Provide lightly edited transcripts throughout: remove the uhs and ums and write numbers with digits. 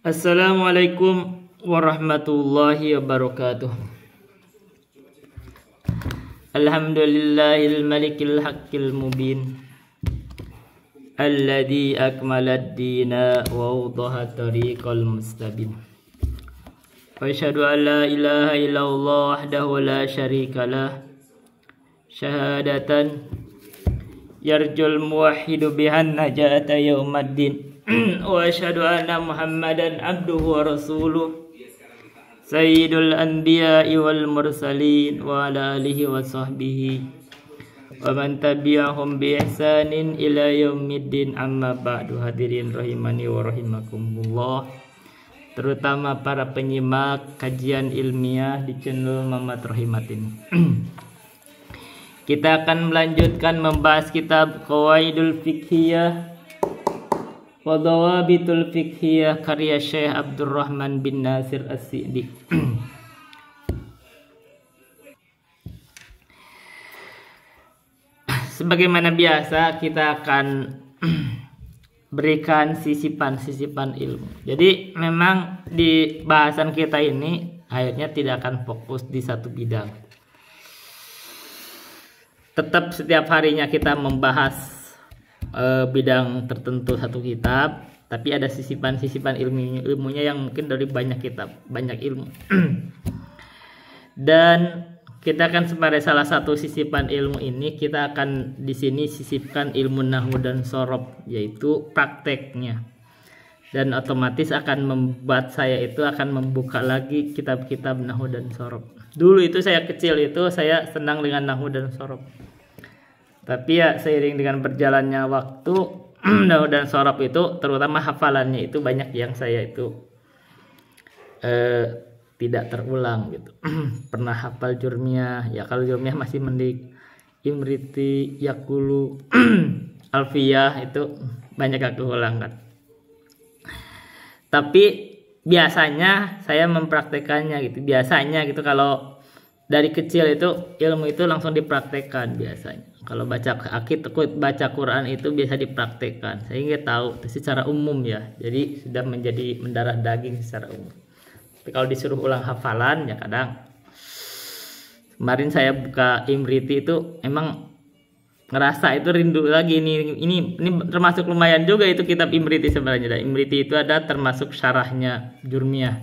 Assalamualaikum warahmatullahi wabarakatuh. Alhamdulillahil malikil haqqil mubin alladzi akmalad dina wa awdaha tariqal mustabin. Wa asyhadu an la ilaha illallah wahdahu la syarikalah syahadatan yarjul muwahhidu bihan najata yaumaddin. Wa asyhadu anna Muhammadan abduhu wa rasuluh sayyidul anbiya'i wal mursalin wa ala alihi wa sahbihi wa man tabi'ahum bi ihsanin ila yaumiddin, amma ba'du. Hadirin rahimani wa rahimakumullah, terutama para penyimak kajian ilmiah di channel Mamat Rahimatin. Kita akan melanjutkan membahas kitab Qawaidul Fiqhiyah wa Dawabitul Fiqhiyah karya Syekh Abdurrahman bin Nasir As-Sa'di. Sebagaimana biasa, kita akan berikan sisipan-sisipan ilmu. Jadi memang di bahasan kita ini akhirnya tidak akan fokus di satu bidang. Tetap setiap harinya kita membahas bidang tertentu satu kitab, tapi ada sisipan-sisipan ilmunya yang mungkin dari banyak kitab, banyak ilmu. Dan kita akan sebagai salah satu sisipan ilmu ini, kita akan di sini sisipkan ilmu nahwu dan shorof, yaitu prakteknya. Dan otomatis akan membuat saya itu akan membuka lagi kitab-kitab nahwu dan shorof. Dulu itu saya kecil itu saya senang dengan nahwu dan shorof. Tapi ya seiring dengan berjalannya waktu, nahwu dan shorof itu terutama hafalannya itu banyak yang saya itu tidak terulang gitu. Pernah hafal jurmiyah, ya kalau jurmiyah masih mending, imriti, yakulu, alfiyah itu banyak aku ulang kan. Tapi biasanya saya mempraktekannya gitu. Biasanya gitu kalau dari kecil itu ilmu itu langsung dipraktekkan biasanya. Kalau baca baca Quran itu biasa dipraktekkan. Saya nggak tahu secara umum ya. Jadi sudah menjadi mendarah daging secara umum. Tapi kalau disuruh ulang hafalan ya kadang. Kemarin saya buka Imriti itu emang ngerasa itu rindu lagi. Ini termasuk lumayan juga itu kitab Imriti sebenarnya. Dan Imriti itu ada termasuk syarahnya Jurmiyah.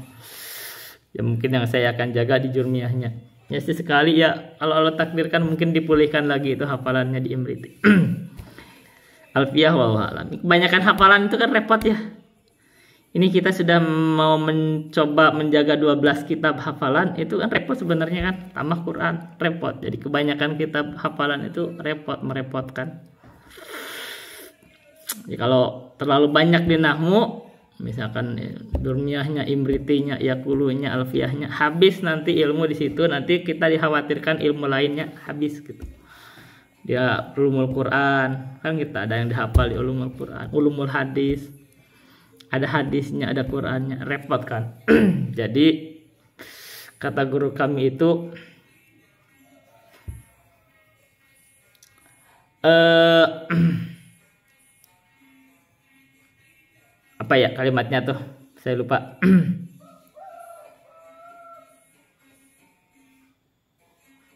Ya mungkin yang saya akan jaga di Jurmiyahnya. Ya sekali ya, kalau Allah takdirkan mungkin dipulihkan lagi itu hafalannya di Imriti. Alfiyah wallahu alam. Kebanyakan hafalan itu kan repot ya. Ini kita sudah mau mencoba menjaga 12 kitab hafalan, itu kan repot sebenarnya kan. Tambah Quran repot. Jadi kebanyakan kitab hafalan itu merepotkan. Jadi kalau terlalu banyak di nahwu, misalkan durmiyahnya, imritinya, yakulunya, alfiyahnya habis, nanti ilmu di situ nanti kita dikhawatirkan ilmu lainnya habis gitu. Dia ulumul Quran kan kita ada yang dihafal di ulumul Quran, ulumul hadis, ada hadisnya, ada Qurannya, repot kan. Jadi kata guru kami itu apa ya kalimatnya tuh, saya lupa.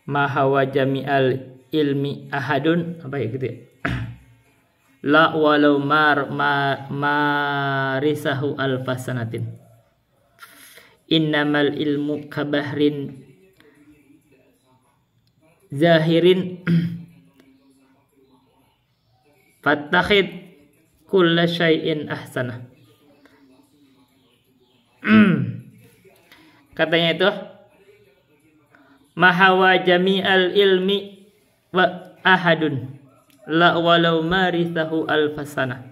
Mahawa jami'al ilmi ahadun, apa ya gitu ya. La walau marisahu alfasanatin. Innamal ilmu kabahrin zahirin fattakhid kulla syai'in ahsanah. Katanya itu mahawa jami'al ilmi wa ahadun la walau marithahu alfasana.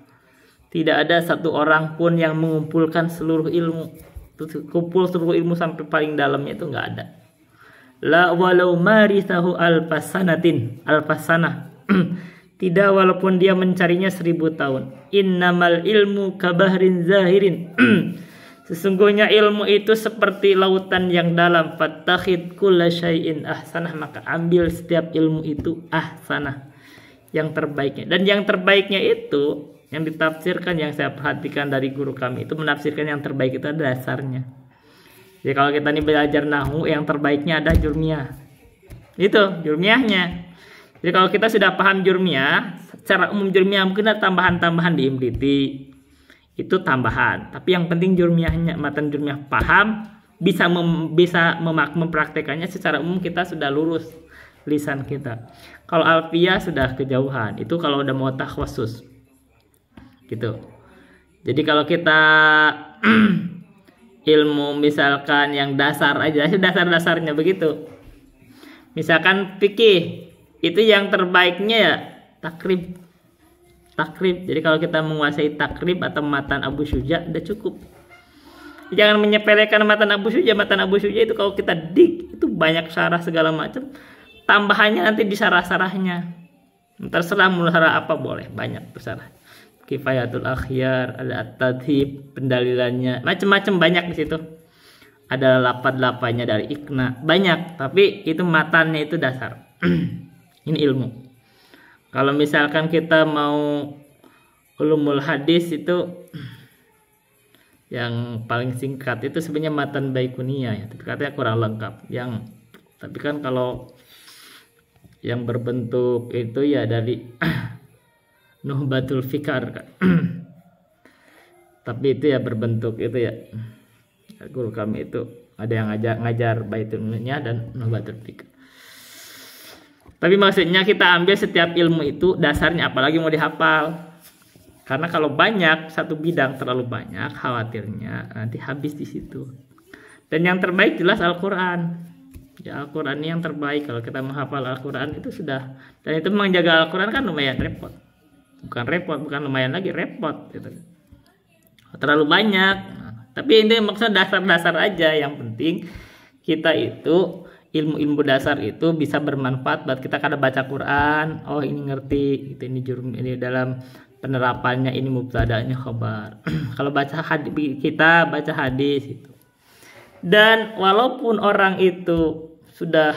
Tidak ada satu orang pun yang mengumpulkan seluruh ilmu, kumpul seluruh ilmu sampai paling dalamnya, itu enggak ada. La walau marithahu alfasanah. Tidak walaupun dia mencarinya 1000 tahun. Innamal ilmu kabahrin zahirin. Sesungguhnya ilmu itu seperti lautan yang dalam. Fattakhid kulla syai'in ahsanah, maka ambil setiap ilmu itu ahsanah, yang terbaiknya. Dan yang terbaiknya itu Yang ditafsirkan, yang saya perhatikan dari guru kami itu menafsirkan yang terbaik itu ada dasarnya. Jadi kalau kita nih belajar nahu, yang terbaiknya ada jurmiyah. Itu jurmiyahnya. Jadi kalau kita sudah paham jurmiyah, secara umum jurmiyah mungkin ada tambahan-tambahan di imriti. Itu tambahan. Tapi yang penting jurmiyahnya, matan jurmiyah paham, bisa mempraktekannya secara umum kita sudah lurus lisan kita. Kalau alfiyah sudah kejauhan. Itu kalau udah mau takhassus. Gitu. Jadi kalau kita ilmu misalkan yang dasar aja, dasar-dasarnya begitu. Misalkan fikih, itu yang terbaiknya ya takrib. Jadi kalau kita menguasai takrib atau matan Abu Syuja udah cukup. Jangan menyepelekan matan Abu Syuja. Matan Abu Syuja itu kalau kita dik itu banyak syarah segala macam. Tambahannya nanti di syarah-syarahnya. Terserah mau syarah apa boleh, banyak tuh syarah. Kifayatul Akhyar, ada at-tadhib, pendalilannya, macam-macam banyak di situ. Ada lapan-lapannya dari Iqna, banyak, tapi itu matannya itu dasar. Ini ilmu. Kalau misalkan kita mau ulumul hadis itu yang paling singkat itu sebenarnya matan Baikuniyah ya, tapi katanya kurang lengkap. Tapi kan kalau yang berbentuk itu ya dari Nuhbatul Fikar kan. Tapi itu ya berbentuk itu ya. Guru kami itu ada yang ngajar Baituniyah dan Nuhbatul Fikar. Tapi maksudnya kita ambil setiap ilmu itu dasarnya, apalagi mau dihafal. Karena kalau banyak, satu bidang terlalu banyak, khawatirnya nanti habis di situ. Dan yang terbaik jelas Al-Quran. Ya Al-Quran ini yang terbaik. Kalau kita menghafal Al-Quran itu sudah. Dan itu menjaga Al-Quran kan lumayan repot. Bukan lumayan lagi, repot. Gitu. Terlalu banyak. Tapi ini maksudnya dasar-dasar aja. Yang penting kita itu ilmu-ilmu dasar itu bisa bermanfaat buat kita kada baca Quran. Oh ini ngerti. Ini dalam penerapannya, ini mubtada'nya khabar. Kalau baca hadis, kita baca hadis itu. Dan walaupun orang itu sudah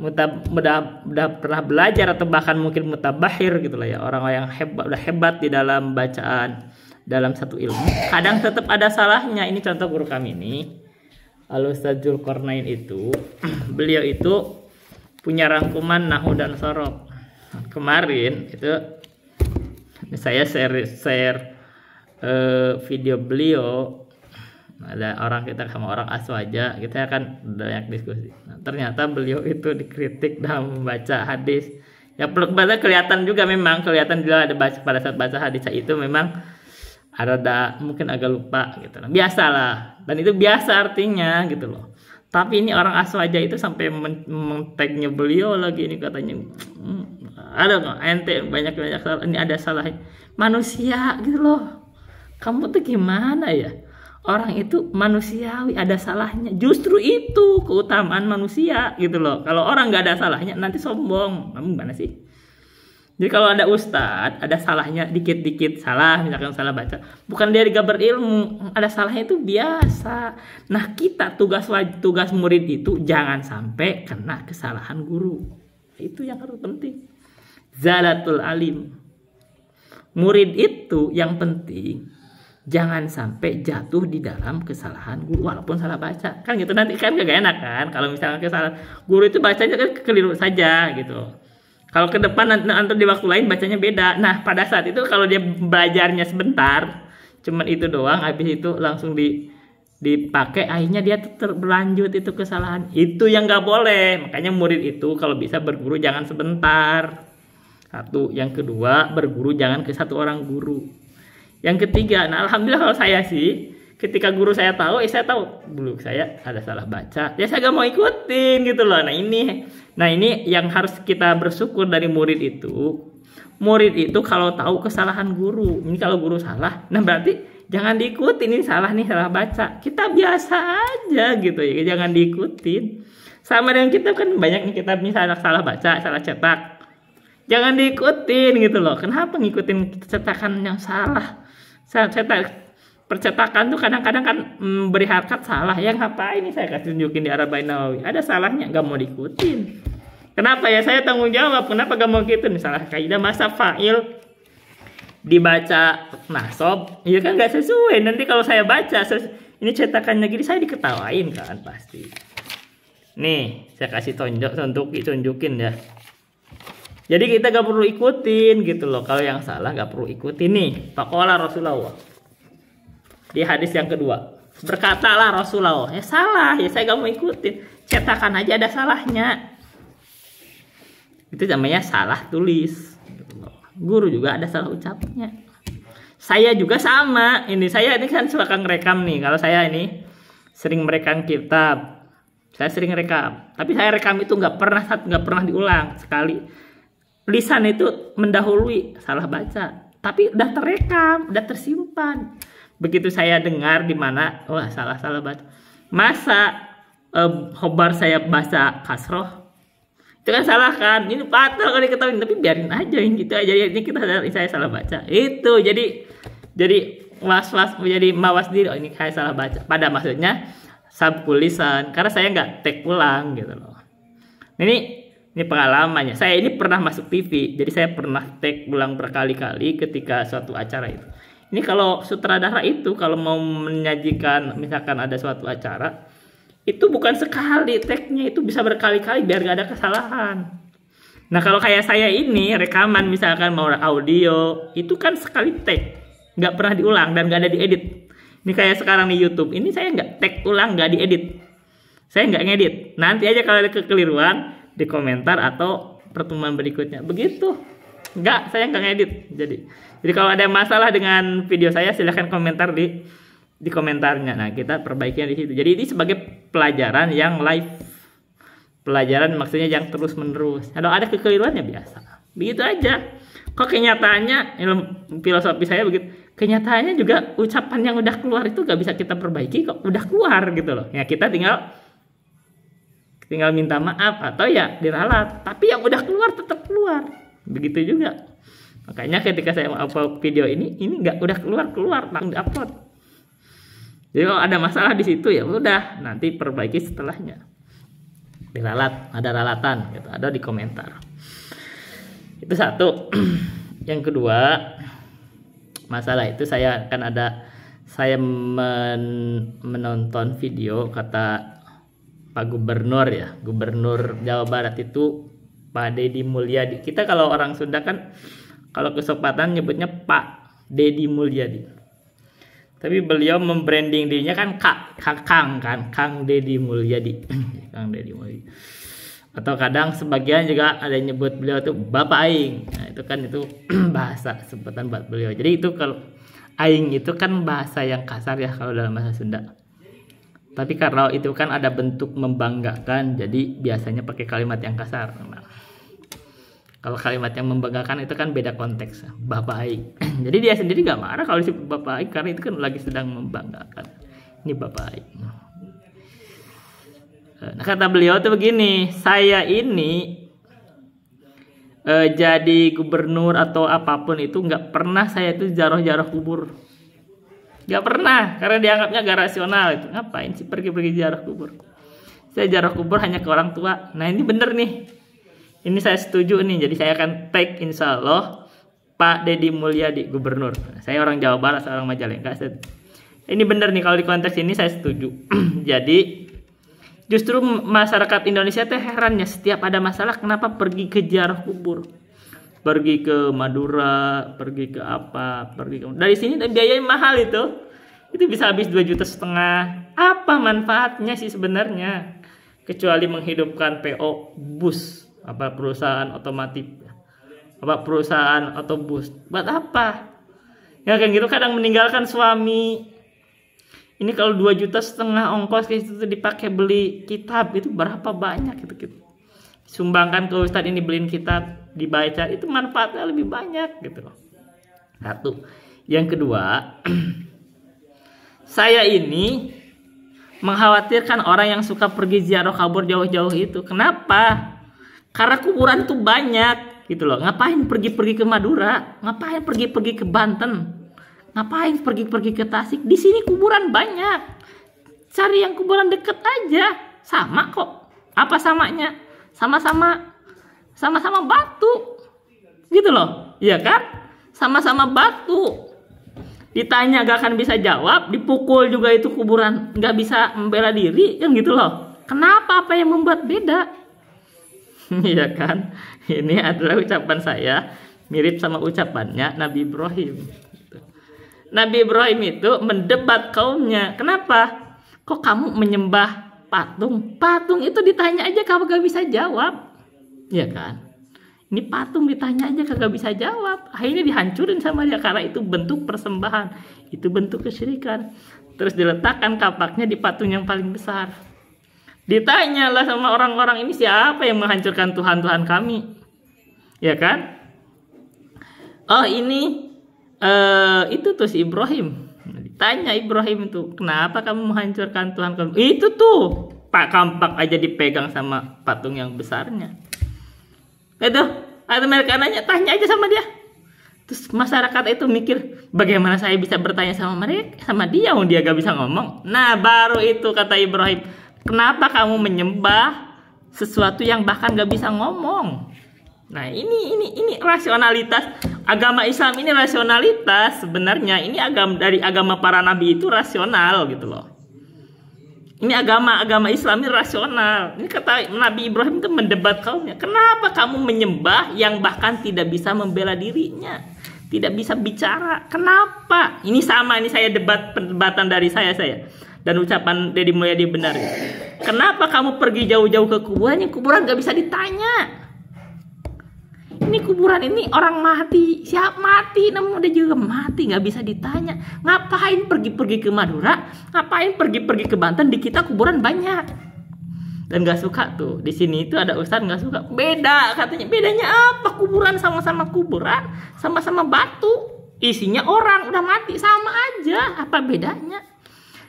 pernah belajar atau bahkan mungkin mutabahir gitu lah ya, orang yang udah hebat di dalam bacaan dalam satu ilmu, kadang tetap ada salahnya. Ini contoh guru kami ini, Al-Ustadz Zulkarnain itu, beliau itu punya rangkuman nahwu dan sorof. Kemarin itu saya share video beliau, ada orang kita sama orang Aswaja, kita akan banyak diskusi. Nah, ternyata beliau itu dikritik dalam membaca hadis. Ya perlu kelihatan juga, memang kelihatan juga ada pada saat baca hadis itu memang ada mungkin agak lupa gitu. Biasalah, dan itu biasa artinya gitu loh. Tapi ini orang Aswaja itu sampai men-tagnya beliau lagi, ini katanya ada nggak ente banyak salah, ini ada salah manusia gitu loh. Kamu tuh gimana ya? Orang itu manusiawi, ada salahnya. Justru itu keutamaan manusia gitu loh. Kalau orang nggak ada salahnya nanti sombong. Kamu gimana sih? Jadi kalau ada ustadz, ada salahnya dikit-dikit salah, misalkan salah baca, bukan dia digabar ilmu, ada salahnya itu biasa. Nah kita tugas murid itu jangan sampai kena kesalahan guru. Itu yang harus penting. Zalatul alim. Murid itu yang penting jangan sampai jatuh di dalam kesalahan guru walaupun salah baca. Kan gitu, nanti kan gak enak kan kalau misalnya kesalahan guru itu bacanya kan keliru saja gitu. Kalau ke depan nanti di waktu lain bacanya beda. Nah pada saat itu kalau dia belajarnya sebentar, cuman itu doang, habis itu langsung dipakai, akhirnya dia berlanjut itu kesalahan. Itu yang nggak boleh. Makanya murid itu kalau bisa berguru jangan sebentar. Satu, yang kedua berguru jangan ke satu orang guru. Yang ketiga, nah alhamdulillah kalau saya sih, ketika guru saya tahu, saya tahu dulu saya ada salah baca, ya saya gak mau ikutin gitu loh. Nah ini yang harus kita bersyukur dari murid itu. Murid itu kalau tahu kesalahan guru, ini kalau guru salah, nah berarti jangan diikutin, ini salah nih, salah baca. Kita biasa aja gitu ya, jangan diikutin. Sama dengan kita kan banyak nih, kita misalnya salah baca, salah cetak, jangan diikutin gitu loh. Kenapa ngikutin cetakan yang salah? Percetakan tuh kadang-kadang kan beri harkat salah. Ya ngapain ini saya kasih tunjukin di Arba'in Nawawi, ada salahnya, gak mau diikutin. Kenapa ya? Saya tanggung jawab. Kenapa gak mau gitu? Misalnya kaidah masa fa'il dibaca nasab, ya kan nggak sesuai. Nanti kalau saya baca ini cetakannya gini, saya diketawain kan pasti. Nih saya kasih tunjukin ya. Jadi kita gak perlu ikutin gitu loh. Kalau yang salah gak perlu ikutin nih. Faqala Rasulullah di hadis yang kedua, berkatalah Rasulullah, ya salah, ya saya gak mau ikutin. Cetakan aja ada salahnya. Itu namanya salah tulis. Guru juga ada salah ucapnya. Saya juga sama. Saya ini kan suka ngerekam nih. Kalau saya ini sering merekam kitab. Saya sering rekam. Tapi saya rekam itu nggak pernah diulang sekali. Lisan itu mendahului salah baca. Tapi udah terekam, udah tersimpan. Begitu saya dengar di mana, wah salah baca. Masa khobar saya baca kasroh, itu kan salah kan, ini fatal kalau diketahui, tapi biarin aja yang gitu aja, ini kita saya salah baca. Itu jadi was-was, jadi mawas diri, oh ini saya salah baca. Pada maksudnya sabkul lisan, karena saya nggak take ulang gitu loh. Ini pengalamannya. Saya ini pernah masuk TV, jadi saya pernah take ulang berkali-kali ketika suatu acara itu. Ini kalau sutradara itu kalau mau menyajikan, misalkan ada suatu acara, itu bukan sekali take-nya, itu bisa berkali-kali biar gak ada kesalahan. Nah kalau kayak saya ini rekaman misalkan mau audio, itu kan sekali take, nggak pernah diulang dan gak ada diedit. Ini kayak sekarang di YouTube, ini saya nggak take ulang, nggak diedit, saya nggak ngedit. Nanti aja kalau ada kekeliruan di komentar atau pertemuan berikutnya, begitu. Nggak, saya nggak ngedit. Jadi kalau ada masalah dengan video saya silahkan komentar di komentarnya. Nah kita perbaikinya di situ. Jadi ini sebagai pelajaran yang live, pelajaran maksudnya yang terus menerus. Kalau ada kekeliruannya biasa, begitu aja. Kok kenyataannya, ilmu filosofi saya begitu, kenyataannya juga ucapan yang udah keluar itu gak bisa kita perbaiki, kok udah keluar gitu loh. Ya kita tinggal minta maaf atau ya diralat, tapi yang udah keluar tetap keluar. Begitu juga. Makanya ketika saya upload video ini nggak udah keluar langsung diupload. Jadi kalau ada masalah di situ ya udah nanti perbaiki setelahnya. Diralat, ada ralatan gitu, ada di komentar. Itu satu. Yang kedua, masalah itu saya menonton video kata Pak Gubernur ya, Gubernur Jawa Barat itu Pak Deddy Mulyadi. Kita kalau orang Sunda kan kalau kesempatan nyebutnya Pak Deddy Mulyadi. Tapi beliau membranding dirinya kan Kang Deddy Mulyadi. Kang Deddy Mulyadi. Atau kadang sebagian juga ada yang nyebut beliau itu Bapak Aing. Nah, itu bahasa sebutan buat beliau. Jadi itu kalau Aing itu kan bahasa yang kasar ya kalau dalam bahasa Sunda. Tapi karena itu kan ada bentuk membanggakan, jadi biasanya pakai kalimat yang kasar. Nah, kalau kalimat yang membanggakan itu kan beda konteks, Bapak Aing. Jadi dia sendiri gak marah kalau disebut Bapak Aing karena itu kan lagi sedang membanggakan. Ini Bapak Aing. Nah kata beliau tuh begini, saya ini jadi gubernur atau apapun itu gak pernah saya itu jaroh-jaroh kubur. Gak pernah, karena dianggapnya gak rasional itu. Ngapain sih pergi-pergi jaroh kubur? Saya jaroh kubur hanya ke orang tua. Nah ini bener nih. Ini saya setuju nih, jadi saya akan tag insya Allah Pak Deddy Mulyadi Gubernur. Saya orang Jawa Barat, seorang Majalengka. Ini benar nih kalau di konteks ini saya setuju. Jadi justru masyarakat Indonesia teh herannya setiap ada masalah kenapa pergi ke ziarah kubur, pergi ke Madura, pergi ke apa, dari sini biayanya mahal itu bisa habis 2,5 juta. Apa manfaatnya sih sebenarnya kecuali menghidupkan PO bus? Apa perusahaan otomotif, apa perusahaan otobus, buat apa ya kayak gitu. Kadang meninggalkan suami ini kalau 2,5 juta ongkos itu dipakai beli kitab itu berapa banyak gitu. Sumbangkan ke ustadz ini beliin kitab dibaca, itu manfaatnya lebih banyak gitu loh. Satu. Yang kedua, saya ini mengkhawatirkan orang yang suka pergi ziarah kubur jauh-jauh itu. Kenapa? Karena kuburan tuh banyak gitu loh. Ngapain pergi-pergi ke Madura? Ngapain pergi-pergi ke Banten? Ngapain pergi-pergi ke Tasik? Di sini kuburan banyak. Cari yang kuburan deket aja. Sama kok. Apa samanya? Sama-sama batu. Gitu loh. Iya kan? sama-sama batu. Ditanya gak akan bisa jawab, dipukul juga itu kuburan gak bisa membela diri, kan gitu loh. Kenapa? Apa yang membuat beda? Iya kan? Ini adalah ucapan saya mirip sama ucapannya Nabi Ibrahim. Nabi Ibrahim itu mendebat kaumnya. Kenapa? Kok kamu menyembah patung? Patung itu ditanya aja kamu gak bisa jawab. Iya kan? Ini patung ditanya aja kagak bisa jawab. Akhirnya dihancurin sama dia karena itu bentuk persembahan. Itu bentuk kesyirikan. Terus diletakkan kapaknya di patung yang paling besar. Ditanyalah sama orang-orang ini, siapa yang menghancurkan Tuhan-Tuhan kami? Ya kan? Oh ini itu tuh si Ibrahim. Ditanya Ibrahim itu, kenapa kamu menghancurkan Tuhan kamu? Itu tuh pak kampak aja dipegang sama patung yang besarnya. Itu ada mereka nanya, tanya aja sama dia. Terus masyarakat itu mikir, bagaimana saya bisa bertanya sama mereka, sama dia, dia gak bisa ngomong. Nah baru itu kata Ibrahim, kenapa kamu menyembah sesuatu yang bahkan gak bisa ngomong? Nah ini rasionalitas agama Islam, ini rasionalitas sebenarnya. Ini dari agama para nabi itu rasional gitu loh. Ini agama Islam ini rasional. Ini kata Nabi Ibrahim itu mendebat kaumnya. Kenapa kamu menyembah yang bahkan tidak bisa membela dirinya, tidak bisa bicara? Kenapa? Ini sama, ini saya perdebatan dari saya dan ucapan Deddy Mulyadi benar. Kenapa kamu pergi jauh-jauh ke kuburan? Yang kuburan gak bisa ditanya. Ini kuburan ini orang mati, siap mati, namun udah juga mati, nggak bisa ditanya. Ngapain pergi-pergi ke Madura? Ngapain pergi-pergi ke Banten? Di kita kuburan banyak. Dan nggak suka tuh. Di sini itu ada ustadz nggak suka. Beda katanya. Bedanya apa? Kuburan sama-sama kuburan, sama-sama batu. Isinya orang udah mati, sama aja. Apa bedanya?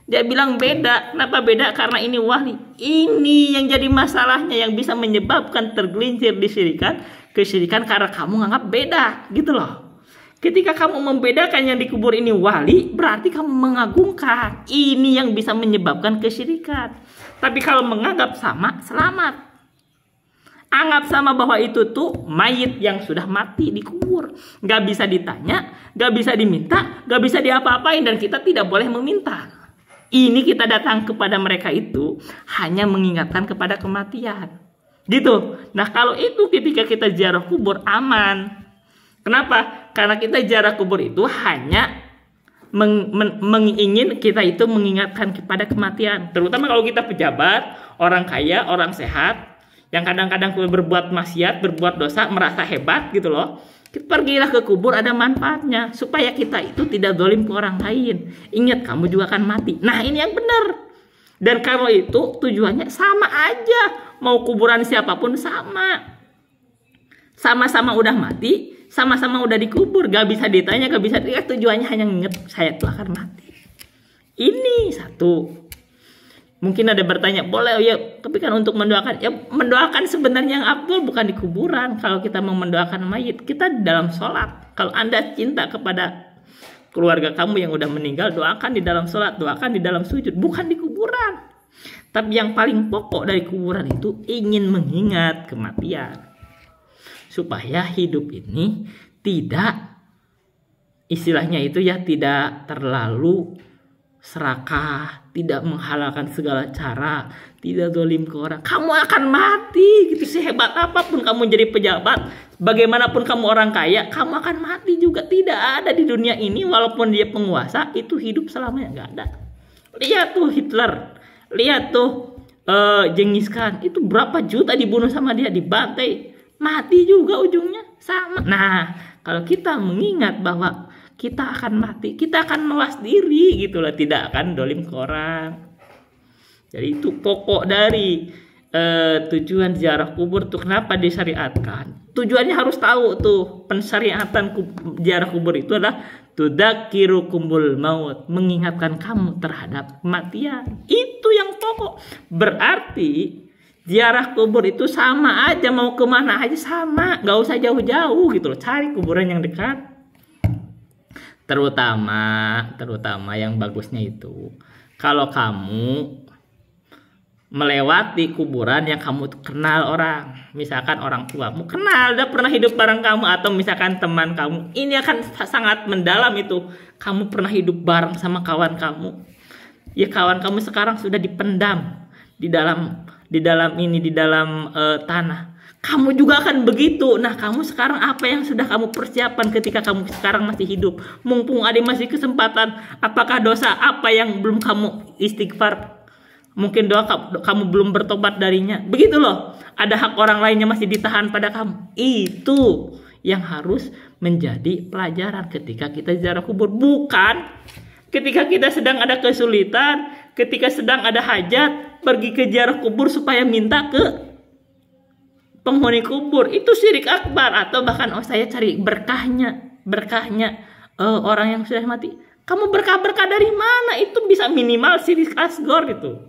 Dia bilang beda. Kenapa beda? Karena ini wali. Ini yang jadi masalahnya, yang bisa menyebabkan tergelincir kesyirikan karena kamu nganggap beda gitu loh. Ketika kamu membedakan yang dikubur ini wali, berarti kamu mengagungkan. Ini yang bisa menyebabkan kesyirikan. Tapi kalau menganggap sama, selamat. Anggap sama bahwa itu tuh mayit yang sudah mati dikubur. Gak bisa ditanya, gak bisa diminta, gak bisa diapa-apain, dan kita tidak boleh meminta. Ini kita datang kepada mereka itu hanya mengingatkan kepada kematian. Gitu. Nah kalau itu ketika kita ziarah kubur aman. Kenapa? Karena kita ziarah kubur itu hanya kita itu mengingatkan kepada kematian. Terutama kalau kita pejabat, orang kaya, orang sehat, yang kadang-kadang berbuat maksiat, berbuat dosa, merasa hebat gitu loh. Pergilah ke kubur, ada manfaatnya supaya kita itu tidak zalim ke orang lain. Ingat, kamu juga akan mati. Nah ini yang benar. Dan kalau itu tujuannya sama aja. Mau kuburan siapapun sama. Sama-sama udah mati, sama-sama udah dikubur. Gak bisa ditanya, gak bisa dilihat. Tujuannya hanya ingat, saya tuh akan mati. Ini satu. Mungkin ada bertanya, boleh ya, tapi kan untuk mendoakan. Ya mendoakan sebenarnya yang afdal bukan di kuburan. Kalau kita mau mendoakan mayit, kita di dalam sholat. Kalau Anda cinta kepada keluarga kamu yang udah meninggal, doakan di dalam sholat, doakan di dalam sujud, bukan di kuburan. Tapi yang paling pokok dari kuburan itu ingin mengingat kematian. Supaya hidup ini tidak, istilahnya itu ya, tidak terlalu serakah, tidak menghalalkan segala cara, tidak zalim ke orang. Kamu akan mati gitu, sehebat apapun kamu jadi pejabat, bagaimanapun kamu orang kaya, kamu akan mati juga. Tidak ada di dunia ini, walaupun dia penguasa, itu hidup selamanya, nggak ada. Lihat tuh Hitler, lihat tuh Genghis Khan, itu berapa juta dibunuh sama dia, dibantai, mati juga ujungnya sama. Nah kalau kita mengingat bahwa kita akan mati, kita akan mewas diri gitu lah, tidak akan dolim ke orang. Jadi itu pokok dari tujuan ziarah kubur tuh. Kenapa disyariatkan? Tujuannya harus tahu tuh, pensyariatan ziarah kubur itu adalah tudzakirukumul maut, mengingatkan kamu terhadap kematian. Itu yang pokok. Berarti ziarah kubur itu sama aja, mau kemana aja sama, nggak usah jauh-jauh gitu loh, cari kuburan yang dekat. Terutama yang bagusnya itu, kalau kamu melewati kuburan yang kamu kenal orang, misalkan orang tuamu kenal, udah pernah hidup bareng kamu, atau misalkan teman kamu, ini akan sangat mendalam itu. Kamu pernah hidup bareng sama kawan kamu, ya kawan kamu sekarang sudah dipendam di dalam tanah. Kamu juga akan begitu. Nah, kamu sekarang apa yang sudah kamu persiapkan ketika kamu sekarang masih hidup? Mumpung ada masih kesempatan, apakah dosa apa yang belum kamu istighfar? Mungkin doa kamu belum bertobat darinya. Begitu loh. Ada hak orang lainnya masih ditahan pada kamu. Itu yang harus menjadi pelajaran ketika kita ziarah kubur. Bukan ketika kita sedang ada kesulitan, ketika sedang ada hajat, pergi ke ziarah kubur supaya minta ke penghuni kubur. Itu syirik akbar. Atau bahkan saya cari berkahnya orang yang sudah mati. Kamu berkah-berkah dari mana? Itu bisa minimal syirik asgor gitu.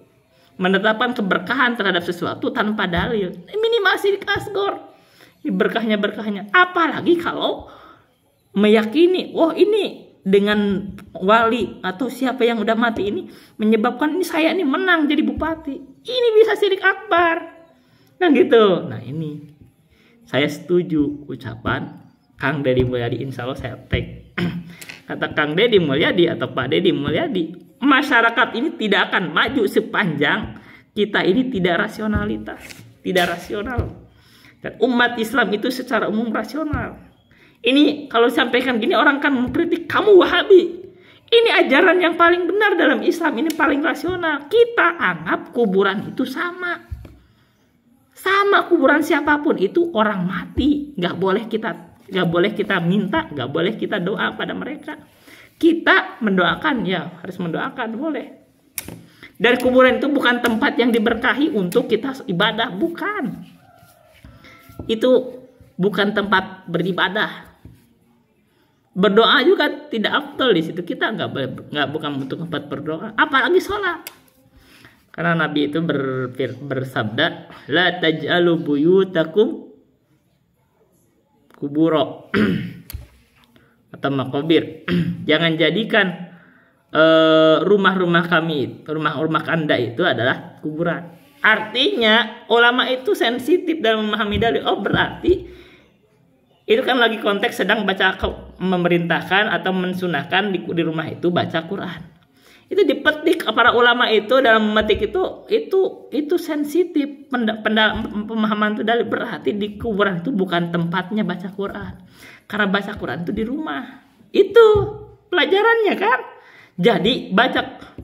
Menetapkan keberkahan terhadap sesuatu tanpa dalil, minimal syirik asgor. Berkahnya. Apalagi kalau meyakini, wah ini dengan wali atau siapa yang udah mati ini menyebabkan ini saya ini menang jadi bupati. Ini bisa syirik akbar. Nah gitu. Nah ini saya setuju ucapan Kang Deddy Mulyadi. Insya Allah saya tag kata Kang Deddy Mulyadi atau Pak Deddy Mulyadi. Masyarakat ini tidak akan maju sepanjang kita ini tidak rasional. Dan umat Islam itu secara umum rasional. Ini kalau disampaikan gini orang kan mengkritik, kamu Wahabi. Ini ajaran yang paling benar dalam Islam, ini paling rasional. Kita anggap kuburan itu sama kuburan siapapun, itu orang mati. Gak boleh kita minta, gak boleh kita doa pada mereka. Kita mendoakan, ya harus mendoakan, boleh. Dan kuburan itu bukan tempat yang diberkahi untuk kita ibadah, bukan. Itu bukan tempat beribadah. Berdoa juga tidak afdal di situ. Kita bukan untuk tempat berdoa, apalagi sholat. Karena Nabi itu bersabda, la taj'alu buyutakum kuburo atau makobir. Jangan jadikan rumah-rumah Anda itu adalah kuburan. Artinya ulama itu sensitif dalam memahami dalil. Oh berarti itu kan lagi konteks sedang memerintahkan atau mensunahkan di rumah itu baca Quran. Itu dipetik para ulama itu dalam memetik itu sensitif pemahaman itu dalil. Berarti di kuburan itu bukan tempatnya baca Quran. Karena baca Quran itu di rumah. Itu pelajarannya kan. Jadi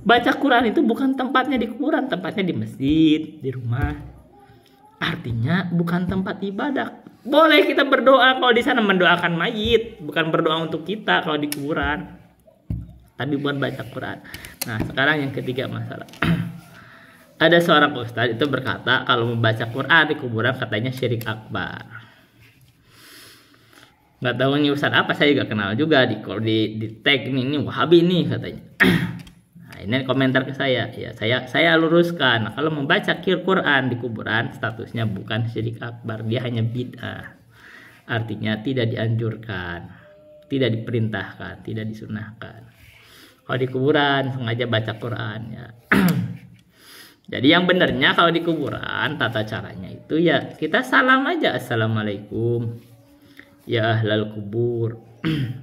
baca Quran itu bukan tempatnya di kuburan, tempatnya di masjid, di rumah. Artinya bukan tempat ibadah. Boleh kita berdoa kalau di sana, mendoakan mayit, bukan berdoa untuk kita kalau di kuburan. Tapi bukan baca Quran. Nah, sekarang yang ketiga masalah. Ada seorang ustadz itu berkata kalau membaca Quran di kuburan katanya syirik akbar. Nggak tahu ini ustadz apa, saya juga kenal juga di tag ini Wahabi nih katanya. Nah, ini komentar ke saya. Ya, saya luruskan. Kalau membaca Quran di kuburan statusnya bukan syirik akbar, dia hanya bid'ah. Artinya tidak dianjurkan, tidak diperintahkan, tidak disunahkan. Kalau di kuburan sengaja baca Quran ya. Jadi yang benernya kalau di kuburan tata caranya itu ya kita salam aja, assalamualaikum ya ahlal kubur.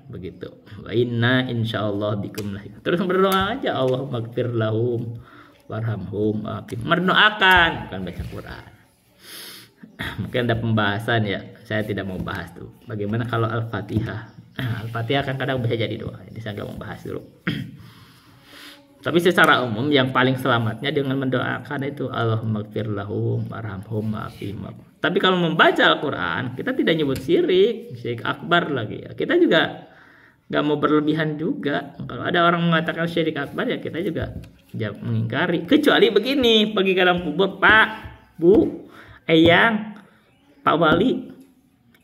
Begitu. Wa inna insyaallah bikum lahiqun. Terus berdoa aja, Allahumma ighfir lahum warhamhum. Mendoakan, bukan baca Quran. Mungkin ada pembahasan ya. Saya tidak mau bahas tuh. Bagaimana kalau Al-Fatihah? Al-Fatihah kan kadang bisa jadi doa. Jadi saya nggak mau bahas dulu. Tapi secara umum yang paling selamatnya dengan mendoakan itu Allahumma ighfir lahum warhamhum wa'afihim. Tapi kalau membaca Al-Quran kita tidak nyebut syirik akbar lagi ya. Kita juga nggak mau berlebihan juga. Kalau ada orang mengatakan syirik akbar ya kita juga mengingkari. Kecuali begini, pergi ke dalam kubur, Pak, Bu, Eyang, Pak Wali.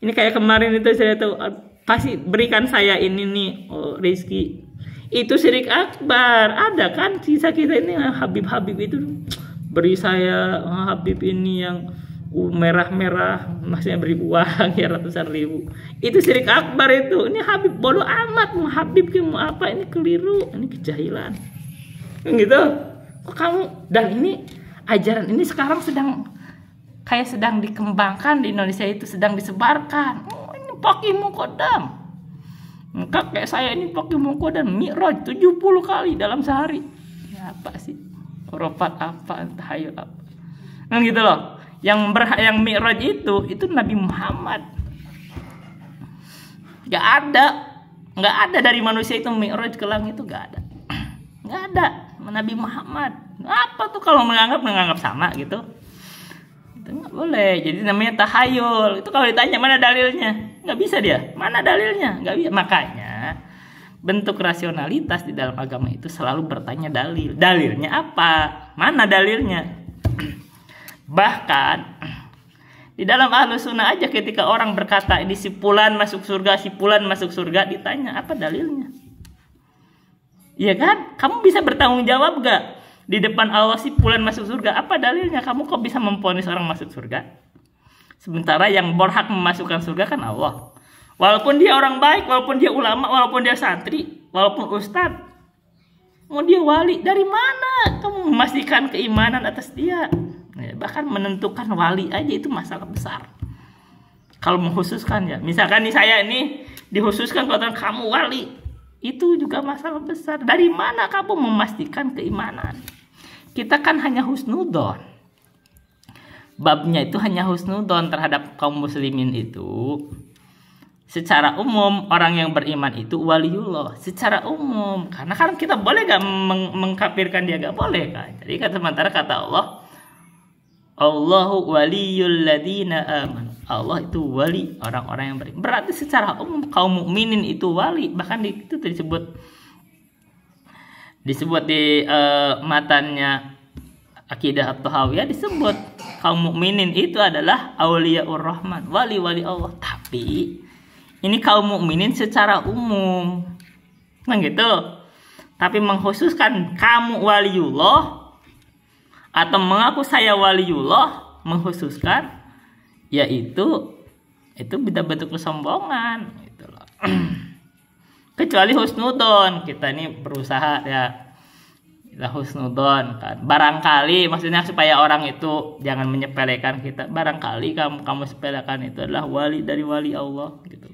Ini kayak kemarin itu saya tahu pasti berikan saya ini nih rezeki. Itu syirik akbar. Ada kan sisa kita ini Habib itu beri saya Habib ini yang merah-merah, maksudnya beri uang ya ratusan ribu. Itu syirik akbar itu. Ini Habib bodoh amat, mau Habib mau apa, ini keliru, ini kejahilan. Gitu. Kok kamu, dan ini ajaran ini sekarang sedang dikembangkan di Indonesia, itu sedang disebarkan. Oh, ini pakai mukodam. Kakek saya ini pakai mukodam mi'raj 70 kali dalam sehari. Ya, apa sih? Urufat apa, tahayul apa. Kan gitu loh. Yang mi'raj itu Nabi Muhammad. Gak ada dari manusia itu mi'raj ke langit itu gak ada. Nabi Muhammad. Apa tuh kalau menganggap sama gitu? Itu nggak boleh. Jadi namanya tahayul. Itu kalau ditanya mana dalilnya, nggak bisa dia. Mana dalilnya? Nggak bisa. Makanya bentuk rasionalitas di dalam agama itu selalu bertanya dalil. Dalilnya apa? Mana dalilnya? Bahkan di dalam Ahlus Sunnah aja ketika orang berkata ini si fulan masuk surga, ditanya apa dalilnya? Iya kan? Kamu bisa bertanggung jawab gak? Di depan Allah si fulan masuk surga, apa dalilnya? Kamu kok bisa memvonis orang masuk surga? Sementara yang berhak memasukkan surga kan Allah. Walaupun dia orang baik, walaupun dia ulama, walaupun dia santri, walaupun ustadz, mau dia wali, dari mana kamu memastikan keimanan atas dia? Bahkan menentukan wali aja itu masalah besar. Kalau mengkhususkan ya, misalkan nih saya ini dikhususkan kalau kamu wali, itu juga masalah besar. Dari mana kamu memastikan keimanan? Kita kan hanya husnudon. Babnya itu hanya husnudon terhadap kaum muslimin itu. Secara umum orang yang beriman itu waliullah. Secara umum. Karena kan kita boleh gak mengkafirkan dia? Gak boleh kan. Jadi sementara kata Allah, Allahu waliyul ladina aman. Allah itu wali orang-orang yang beriman. Berarti secara umum kaum mukminin itu wali. Bahkan itu disebut di matanya Aqidah At-Tahawiyah, disebut kaum mukminin itu adalah auliyaur rahman, wali-wali Allah. Tapi ini kaum mukminin secara umum. Nah gitu. Tapi mengkhususkan kamu waliullah atau mengaku saya waliullah, mengkhususkan yaitu beda bentuk kesombongan gitu loh. Kecuali husnudon, kita ini berusaha ya, kita husnudon kan. Barangkali maksudnya supaya orang itu jangan menyepelekan kita. Barangkali kamu sepelekan itu adalah wali dari wali Allah gitu.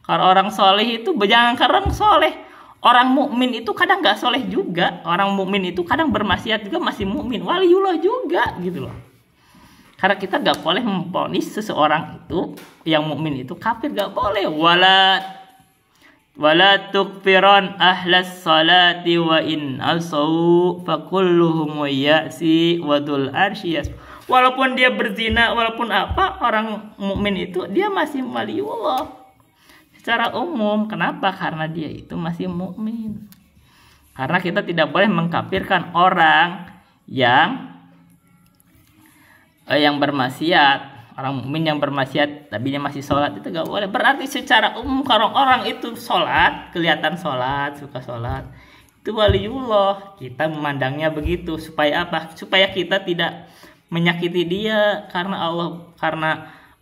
Kalau orang soleh itu jangan karena soleh. Orang mukmin itu kadang nggak soleh juga. Orang mukmin itu kadang bermaksiat juga masih mukmin. Waliullah juga gitu loh. Karena kita nggak boleh memvonis seseorang itu yang mukmin itu kafir, nggak boleh. Wala tukfiron ahlas salati wa in asau fakulluhum ya'si wadul arsyas. Walaupun dia berzina, walaupun apa, orang mukmin itu dia masih waliullah secara umum. Kenapa? Karena dia itu masih mukmin. Karena kita tidak boleh mengkafirkan orang yang bermaksiat. Orang mukmin yang bermaksiat tapi dia masih sholat itu gak boleh. Berarti secara umum kalau orang itu sholat, kelihatan sholat, suka sholat, itu waliullah. Kita memandangnya begitu. Supaya apa? Supaya kita tidak menyakiti dia. Karena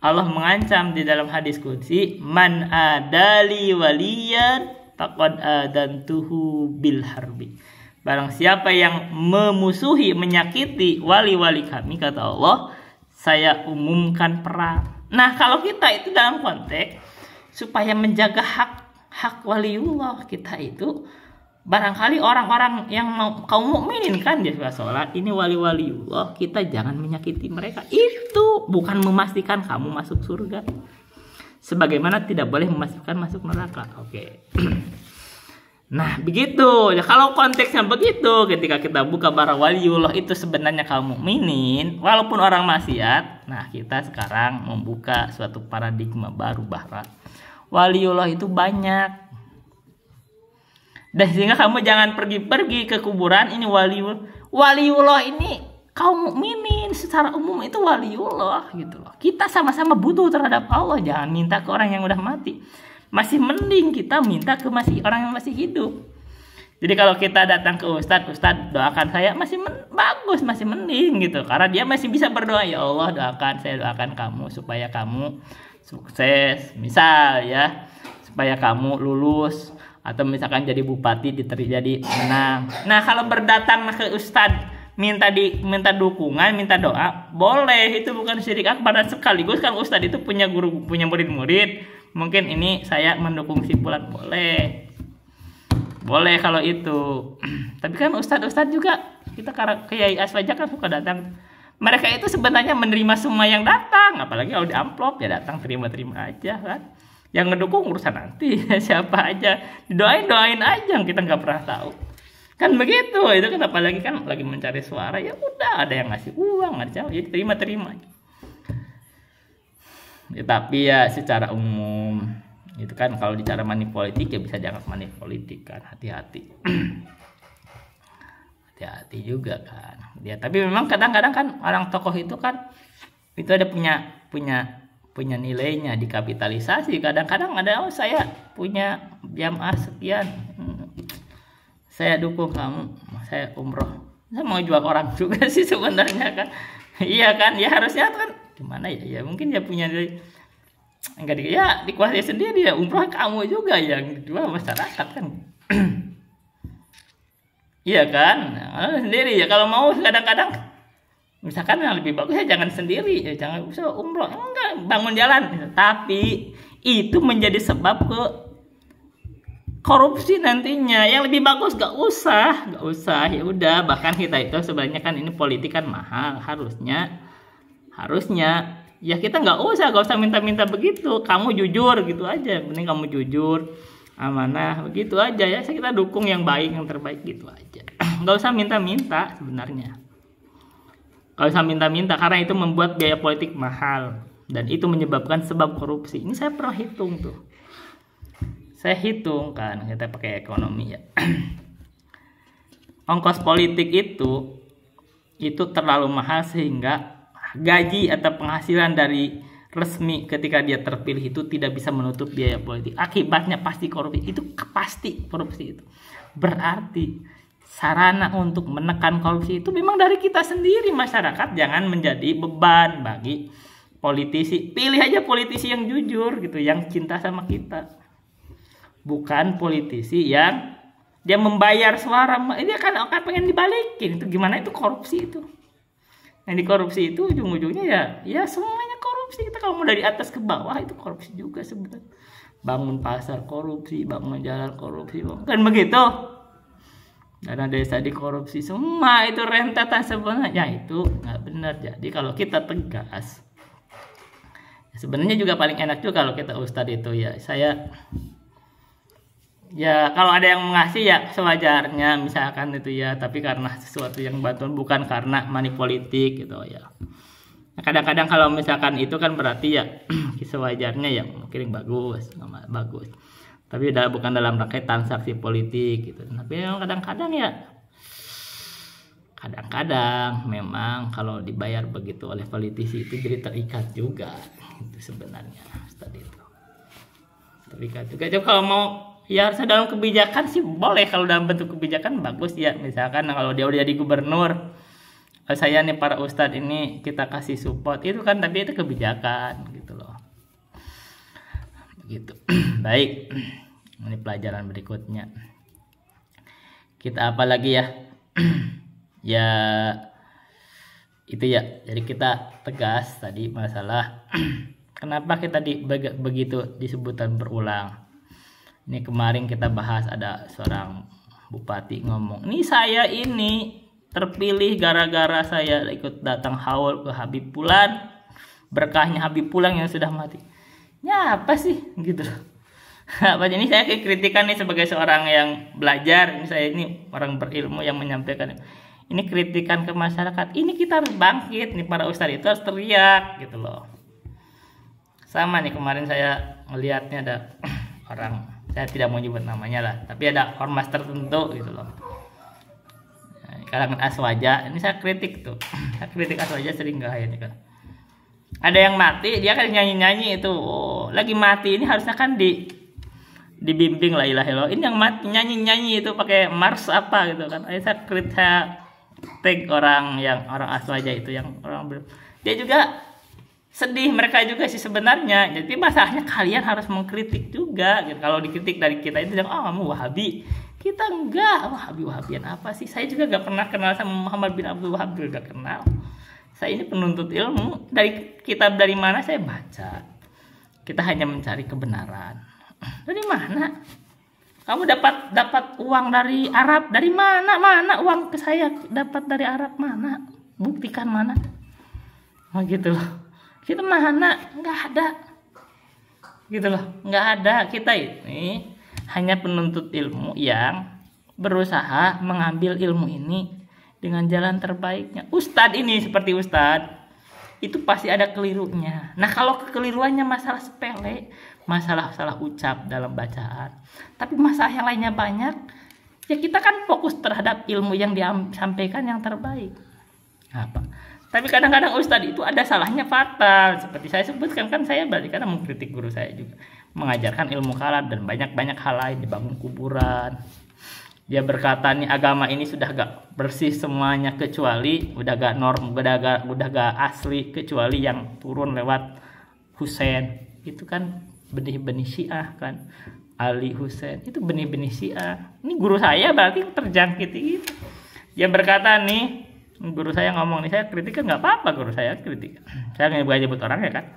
Allah mengancam di dalam hadis qudsi, man adali waliyan faqad adantuhu bil harbi. Barang siapa yang memusuhi, menyakiti wali-wali kami, kata Allah, saya umumkan perang. Nah, kalau kita itu dalam konteks supaya menjaga hak waliullah kita itu, barangkali orang-orang yang kaum mukminin kan dia suka sholat, ini wali-waliullah, kita jangan menyakiti mereka. Itu bukan memastikan kamu masuk surga. Sebagaimana tidak boleh memastikan masuk neraka. Oke. Nah begitu ya, kalau konteksnya begitu, ketika kita buka bara waliullah itu sebenarnya kaum mukminin walaupun orang maksiat. Nah kita sekarang membuka suatu paradigma baru bahwa waliullah itu banyak, dan sehingga kamu jangan pergi-pergi ke kuburan. Ini waliullah ini kaum mukminin secara umum itu waliullah gitu loh. Kita sama-sama butuh terhadap Allah, jangan minta ke orang yang udah mati. Masih mending kita minta ke orang yang masih hidup. Jadi kalau kita datang ke Ustadz doakan saya, bagus, masih mending gitu. Karena dia masih bisa berdoa, ya Allah saya doakan kamu supaya kamu sukses, misal ya, supaya kamu lulus, atau misalkan jadi bupati jadi menang. Nah kalau berdatang ke Ustadz minta dukungan, minta doa, boleh, itu bukan syirik akbar. Dan sekaligus kan ustadz itu punya guru, punya murid-murid. Mungkin ini saya mendukung si fulan, boleh. Boleh kalau itu. Tapi kan ustadz juga, kita Kiai Aswaja kan suka datang. Mereka itu sebenarnya menerima semua yang datang, apalagi kalau di amplop ya datang terima-terima aja kan. Yang ngedukung urusan nanti siapa aja, doain aja, kita nggak pernah tahu. Kan begitu, itu kan apalagi kan lagi mencari suara, ya udah ada yang ngasih uang aja, ya terima. Ya, tapi ya secara umum itu kan kalau bicara money politik ya bisa dianggap money politik kan, hati-hati. Hati-hati juga kan. Ya tapi memang kadang-kadang kan orang tokoh itu kan itu ada punya nilainya, dikapitalisasi. Kadang-kadang ada, oh saya punya jamaah sekian, saya dukung kamu, saya umroh, saya mau jual orang juga sih sebenarnya kan. Iya kan, ya harusnya kan gimana ya, mungkin ya punya nilai, enggak ya dikuasai sendiri, ya umroh kamu juga yang dijual masyarakat kan. Iya kan, sendiri ya kalau mau. Kadang-kadang misalkan yang lebih bagus ya jangan sendiri, ya jangan usah umroh, enggak, bangun jalan. Tapi itu menjadi sebab ke korupsi nantinya. Yang lebih bagus gak usah, ya udah. Bahkan kita itu sebenarnya kan ini politik kan mahal, harusnya ya kita gak usah minta-minta begitu. Kamu jujur gitu aja, mending kamu jujur, amanah begitu aja ya. Kita dukung yang baik, yang terbaik gitu aja. Gak usah minta-minta sebenarnya. Gak usah minta-minta karena itu membuat biaya politik mahal dan itu menyebabkan sebab korupsi. Ini saya pernah hitung tuh. Saya hitung kan, kita pakai ekonomi ya. Ongkos politik itu terlalu mahal sehingga gaji atau penghasilan dari resmi ketika dia terpilih itu tidak bisa menutup biaya politik. Akibatnya pasti korupsi. Itu pasti korupsi itu. Berarti sarana untuk menekan korupsi itu memang dari kita sendiri, masyarakat. Jangan menjadi beban bagi politisi. Pilih aja politisi yang jujur gitu, yang cinta sama kita. Bukan politisi yang dia membayar suara, dia kan pengen dibalikin. Itu gimana, itu korupsi itu. Yang dikorupsi itu ujung-ujungnya ya semuanya korupsi. Kita kalau mau dari atas ke bawah itu korupsi juga sebenarnya. Bangun pasar korupsi, bangun jalan korupsi, kan begitu. Dana desa dikorupsi, semua itu rentetan sebenarnya. Itu nggak benar. Jadi kalau kita tegas, sebenarnya juga paling enak juga kalau kita ustadz itu ya kalau ada yang mengasih ya sewajarnya misalkan itu ya, tapi karena sesuatu yang bantuan, bukan karena money politik gitu ya. Kadang-kadang kalau misalkan itu kan berarti ya sewajarnya ya mungkin bagus, tapi bukan dalam rangka transaksi politik gitu. Tapi kadang-kadang memang kalau dibayar begitu oleh politisi itu jadi terikat juga itu sebenarnya tadi itu. Terikat juga. Jadi kalau mau ya harusnya dalam kebijakan sih boleh, kalau dalam bentuk kebijakan bagus ya. Misalkan kalau dia udah jadi gubernur, saya nih para ustadz ini kita kasih support itu kan, tapi itu kebijakan gitu loh. Begitu. Baik. Ini pelajaran berikutnya. Kita apa lagi ya? Ya itu ya. Jadi kita tegas tadi masalah kenapa kita begitu disebutan berulang. Ini kemarin kita bahas, ada seorang bupati ngomong, ini saya ini terpilih gara-gara saya ikut datang haul ke Habib Pulan, berkahnya Habib Pulan yang sudah mati. Ya apa sih gitu. Apa ini saya kritikan nih sebagai seorang yang belajar, ini saya ini orang berilmu yang menyampaikan. Ini kritikan ke masyarakat. Ini kita harus bangkit nih, para ustadz itu harus teriak gitu loh. Sama nih kemarin saya melihatnya ada orang, saya tidak mau nyebut namanya lah, tapi ada ormas tertentu gitu loh, kalangan Aswaja. Ini saya kritik tuh, saya kritik Aswaja sering gak ini kan. Ada yang mati, dia kan nyanyi-nyanyi itu, lagi mati ini harusnya kan dibimbing la ilaha illallah. Ini yang mati nyanyi-nyanyi itu pakai mars apa gitu kan. Saya kritik orang Aswaja itu, yang orang dia juga sedih, mereka juga sih sebenarnya. Jadi masalahnya kalian harus mengkritik juga gitu. Kalau dikritik dari kita itu kamu Wahabi, Kita enggak. Wahabian apa sih? Saya juga gak pernah kenal sama Muhammad bin Abdul Wahab, gak kenal. Saya ini penuntut ilmu. Dari kitab dari mana saya baca. Kita hanya mencari kebenaran. Dari mana? Kamu dapat uang dari Arab? Dari mana? Mana uang ke saya dapat dari Arab? Mana? Buktikan mana? Oh gitu loh. Kita mana? Nggak ada. Gitu loh. Nggak ada. Kita ini hanya penuntut ilmu yang berusaha mengambil ilmu ini dengan jalan terbaiknya. Ustadz ini seperti Ustadz, itu pasti ada kelirunya. Nah kalau kekeliruannya masalah sepele, masalah salah ucap dalam bacaan, tapi masalah yang lainnya banyak, ya kita kan fokus terhadap ilmu yang disampaikan yang terbaik. Apa? Tapi kadang-kadang Ustadz itu ada salahnya fatal, seperti saya sebutkan, kan saya berarti karena mengkritik guru saya juga, mengajarkan ilmu kalam dan banyak hal lain, dibangun kuburan. Dia berkata nih agama ini sudah gak bersih semuanya kecuali udah gak asli kecuali yang turun lewat Husain. Itu kan benih-benih Syiah kan, Ali Husain itu benih-benih Syiah. Ini guru saya berarti terjangkit gitu. Dia berkata nih, guru saya ngomong nih, saya kritik kan nggak apa-apa, guru saya kritik. Saya nggak boleh nyebut orang ya kan.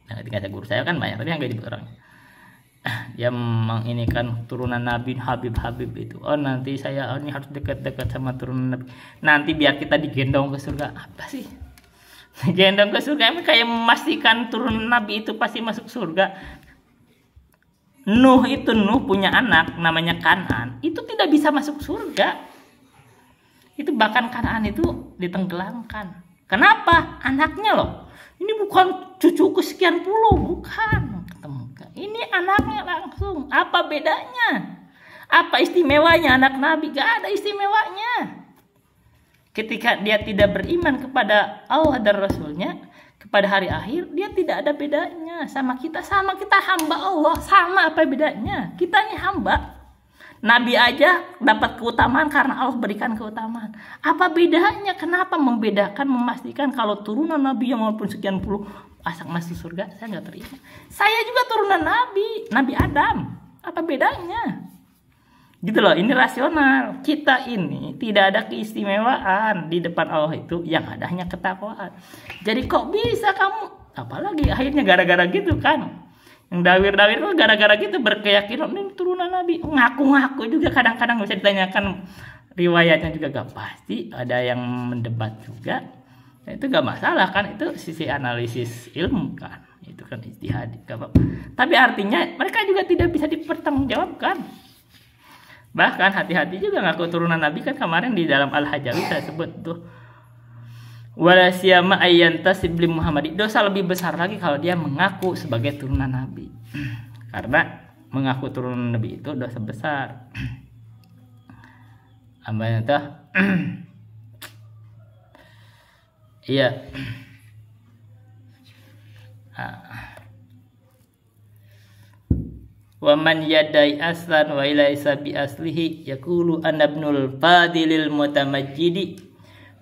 Nah, ketika saya guru saya kan banyak, tapi nggak nyebut orang. Dia menginikan turunan Nabi Habib itu. Oh nanti saya ini harus dekat-dekat sama turunan Nabi. Nanti biar kita digendong ke surga. Apa sih? Gendong ke surga emang kayak memastikan turunan Nabi itu pasti masuk surga. Nuh punya anak namanya Kan'an, itu tidak bisa masuk surga. Itu bahkan Kan'an itu ditenggelamkan. Kenapa? Anaknya loh. Ini bukan cucuku sekian puluh, bukan. Ini anaknya langsung. Apa bedanya? Apa istimewanya anak Nabi? Gak ada istimewanya. Ketika dia tidak beriman kepada Allah dan Rasulnya, kepada hari akhir, dia tidak ada bedanya sama kita. Sama kita hamba Allah, sama apa bedanya? Kita ini hamba. Nabi aja dapat keutamaan karena Allah berikan keutamaan. Apa bedanya? Kenapa membedakan, memastikan kalau turunan Nabi yang walaupun sekian puluh asal masuk surga? Saya nggak terima. Saya juga turunan Nabi Adam. Apa bedanya? Gitu loh, ini rasional. Kita ini tidak ada keistimewaan di depan Allah itu, yang ada hanya ketakwaan. Jadi kok bisa kamu, apalagi akhirnya gara-gara gitu kan, yang dawir-dawir itu gara-gara gitu berkeyakinan ini turunan Nabi, ngaku-ngaku juga kadang-kadang bisa ditanyakan riwayatnya juga gak pasti, ada yang mendebat juga. Nah, itu gak masalah kan, itu sisi analisis ilmu kan, itu kan ijtihad. Tapi artinya mereka juga tidak bisa dipertanggungjawabkan. Bahkan hati-hati juga ngaku turunan Nabi, kan kemarin di dalam Al-Hajawi saya sebut tuh, wala siyama ayyantasib li Muhammad, dosa lebih besar lagi kalau dia mengaku sebagai turunan Nabi. Karena mengaku turunan Nabi itu dosa besar. Amanya tuh iya. Wa man yadai aslan wa ilaisa bi aslihi yaqulu ana ibnul fadilil mutamajjidi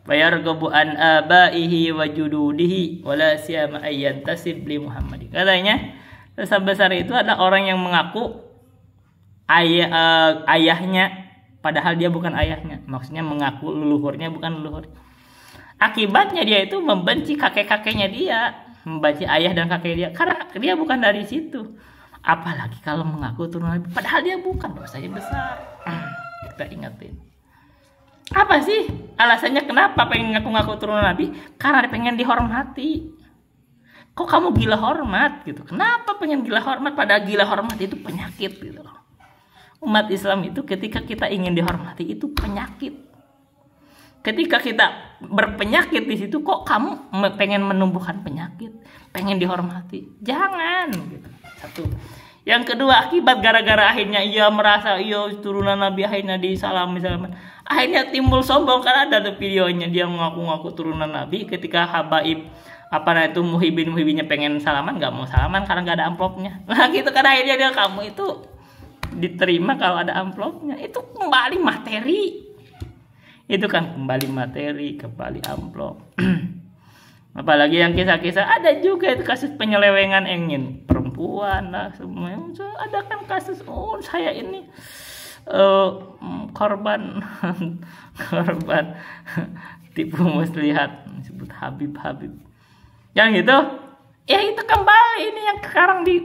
wa yarghabu an abaihi wa jududihi wala siyama ayyantasib li Muhammad. Katanya dosa besar itu adalah orang yang mengaku ayahnya padahal dia bukan ayahnya. Maksudnya mengaku leluhurnya bukan leluhur. Akibatnya dia itu membenci kakek-kakeknya dia, membenci ayah dan kakek dia karena dia bukan dari situ. Apalagi kalau mengaku turunan Nabi, padahal dia bukan, dosanya besar. Kita ingatin. Apa sih alasannya kenapa pengen ngaku-ngaku turunan Nabi? Karena dia pengen dihormati. Kok kamu gila hormat gitu? Kenapa pengen gila hormat? Padahal gila hormat itu penyakit gitu loh. Umat Islam itu ketika kita ingin dihormati itu penyakit. Ketika kita berpenyakit di situ, kok kamu pengen menumbuhkan penyakit, pengen dihormati? Jangan gitu. Satu. Yang kedua, akibat gara-gara akhirnya ia merasa turunan Nabi akhirnya disalami. Akhirnya timbul sombong, karena ada tuh videonya dia mengaku-ngaku turunan Nabi ketika habaib muhibinnya pengen salaman, nggak mau salaman karena nggak ada amplopnya. Nah gitu kan akhirnya dia, kamu itu diterima kalau ada amplopnya. Itu kembali materi. Itu kan kembali materi, kembali amplop. Apalagi yang kisah-kisah, ada juga itu kasus penyelewengan ingin perempuan lah semuanya. Ada kan kasus, saya ini korban korban tipu muslihat disebut Habib yang gitu. Ya itu kembali ini yang sekarang di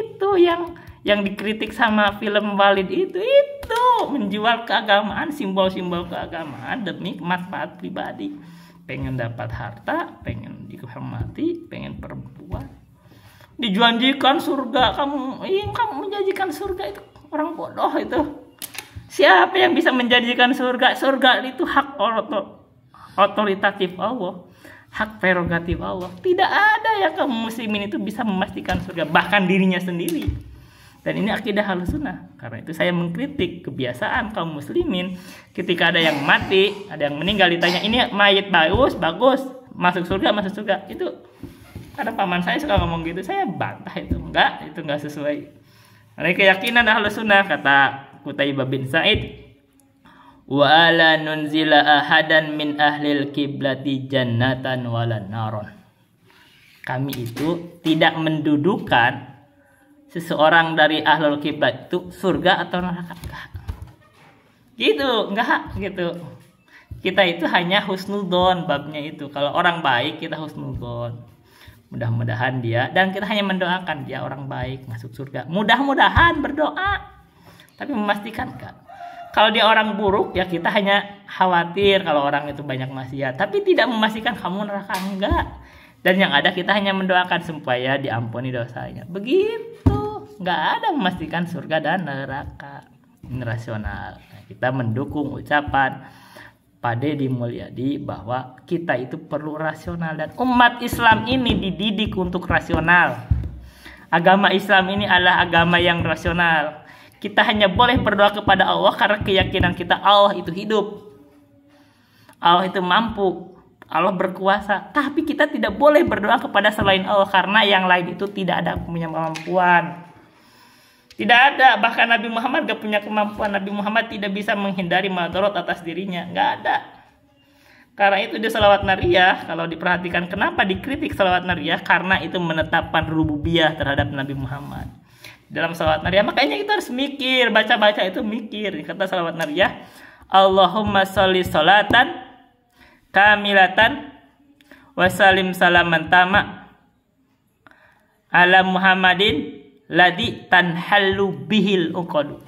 itu yang dikritik sama film Walid itu menjual keagamaan, simbol-simbol keagamaan demi manfaat pribadi, pengen dapat harta, pengen dihormati, pengen perempuan, dijanjikan surga. Kamu menjanjikan surga, itu orang bodoh itu. Siapa yang bisa menjanjikan surga? Surga itu hak otoritatif Allah, hak prerogatif Allah. Tidak ada yang kaum muslimin itu bisa memastikan surga, bahkan dirinya sendiri. Dan ini akidah Ahlussunnah. Karena itu saya mengkritik kebiasaan kaum muslimin ketika ada yang mati, ada yang meninggal, ditanya ini mayat bagus, masuk surga. Itu ada paman saya suka ngomong gitu, saya bantah itu enggak sesuai. Oleh keyakinan Ahlussunnah, kata Qutaibah bin Sa'id, wa ala nunzila ahadan min ahlil kiblati jannatan wala naron. Kami itu tidak mendudukan seseorang dari ahlul kiblat itu surga atau neraka, enggak gitu. Kita itu hanya husnudzon babnya itu. Kalau orang baik kita husnudzon, mudah-mudahan dia, dan kita hanya mendoakan dia orang baik masuk surga, mudah-mudahan berdoa, tapi memastikan kan. Kalau dia orang buruk ya kita hanya khawatir kalau orang itu banyak maksiat, tapi tidak memastikan kamu neraka, enggak. Dan yang ada kita hanya mendoakan supaya diampuni dosanya, begitu. Enggak ada memastikan surga dan neraka. Ini rasional. Nah, kita mendukung ucapan Pak Deddy Mulyadi bahwa kita itu perlu rasional, dan umat Islam ini dididik untuk rasional. Agama Islam ini adalah agama yang rasional. Kita hanya boleh berdoa kepada Allah karena keyakinan kita Allah itu hidup, Allah itu mampu, Allah berkuasa. Tapi kita tidak boleh berdoa kepada selain Allah karena yang lain itu tidak ada punya kemampuan. Tidak ada, bahkan Nabi Muhammad gak punya kemampuan. Nabi Muhammad tidak bisa menghindari madarat atas dirinya, gak ada. Karena itu di salawat nariyah, kalau diperhatikan kenapa dikritik salawat nariyah, karena itu menetapkan rububiyah terhadap Nabi Muhammad dalam salawat nariyah. Makanya kita harus mikir, baca-baca itu mikir. Kata salawat nariyah, Allahumma sholli sholatan kamilatan wasalim salaman tama ala Muhammadin ladi tanhallu bihil uqadu.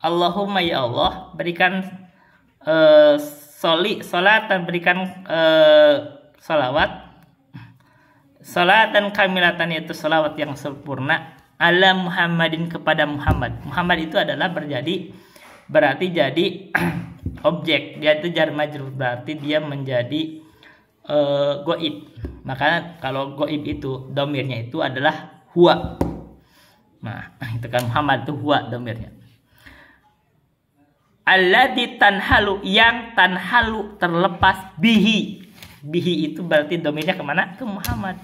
Allahumma ya Allah, berikan sholatan, berikan salawat, salatan kamilatan, yaitu salawat yang sempurna, ala Muhammadin, kepada Muhammad. Muhammad itu adalah berarti jadi objek, dia itu jar majrur, berarti dia menjadi goib. Makanya kalau goib itu domirnya itu adalah huwa. Nah itu kan Muhammad itu huwa domirnya. Alladzi tanhalu, yang tanhalu terlepas, bihi itu berarti domirnya kemana? Ke Muhammad.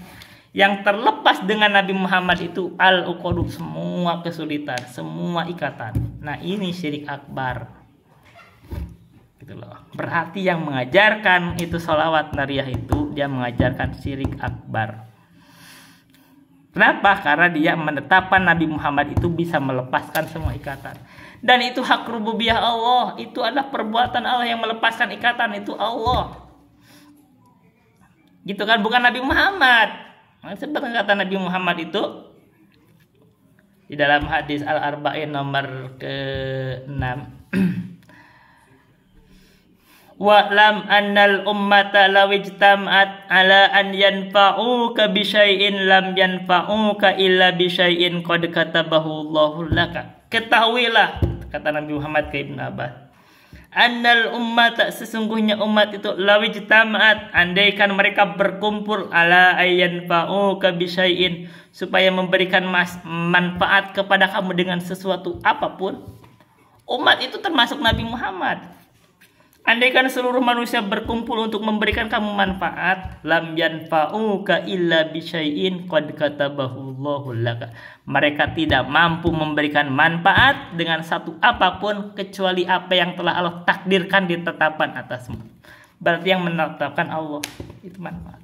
Yang terlepas dengan Nabi Muhammad itu al-uqadu, semua kesulitan, semua ikatan. Nah ini syirik akbar gitu loh. Berarti yang mengajarkan itu sholawat nariyah itu dia mengajarkan syirik akbar. Kenapa? Karena dia menetapkan Nabi Muhammad itu bisa melepaskan semua ikatan. Dan itu hak rububiyah Allah, itu adalah perbuatan Allah yang melepaskan ikatan, itu Allah. Gitu kan, bukan Nabi Muhammad. Seperti kata Nabi Muhammad itu di dalam hadis Al-Arba'in nomor ke-6. Wa'lam annal ummata law ijtama'at ala an yanfa'uka bi syai'in lam yanfa'uka illa bi syai'in qad katabahu Allahu laka. Ketahuilah, kata Nabi Muhammad ke Ibnu Abbas, annal ummata, sesungguhnya umat itu law ijtama'at, andaikan mereka berkumpul ala ayyan fa'uka bi syai'in, supaya memberikan manfaat kepada kamu dengan sesuatu apapun. Umat itu termasuk Nabi Muhammad. Andaikan seluruh manusia berkumpul untuk memberikan kamu manfaat, lam yanfa'uka illa bi syai'in qad katabahu Allahu laka. Mereka tidak mampu memberikan manfaat dengan satu apapun kecuali apa yang telah Allah takdirkan, ditetapkan atasmu. Berarti yang menetapkan Allah itu manfaat.